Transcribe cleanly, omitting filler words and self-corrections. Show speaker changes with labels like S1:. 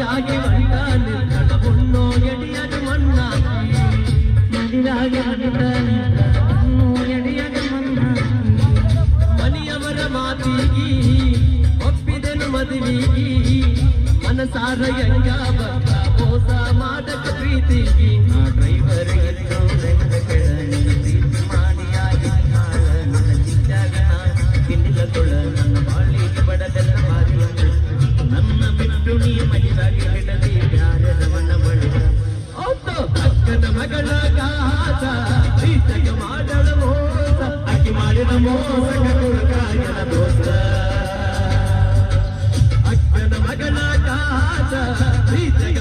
S1: ಮದುವೆಯಾಗಿ ಬಂದ ನಿರ್ಗಣ ಹುಣ್ಣು ಎಡಿಯದ ಮಣ್ಣಾಕಿ ಮದುವೆಯಾಗಿ ಬಂದ ಹುಣ್ಣು ಎಡಿಯದ ಮಣ್ಣಾಕಿ ಮನೆಯವರ ಮಾತಿಗಿ ಒಪ್ಪಿದೆನು ಮದುವೆಗಿ ಮನಸಾರ ಎಂಗ ಬಂದ ಮೋಸ ಮಾಡಕ ಪ್ರೀತಿಗಿ ಆ ಡ್ರೈವರ್ ಅಕ್ಕನ ಮಗಳ ಗಾತ ಪ್ರೀತಕ ಮಾಡಳ ಮೋಸ ಅಕ್ಕಿ ಮಾಡಿದ ಮೋಸ ಹುಡುಗಾಯನ ದೋಸ್ತ ಅಕ್ಕನ ಮಗಳ ಗಾತ ಪ್ರೀತಕ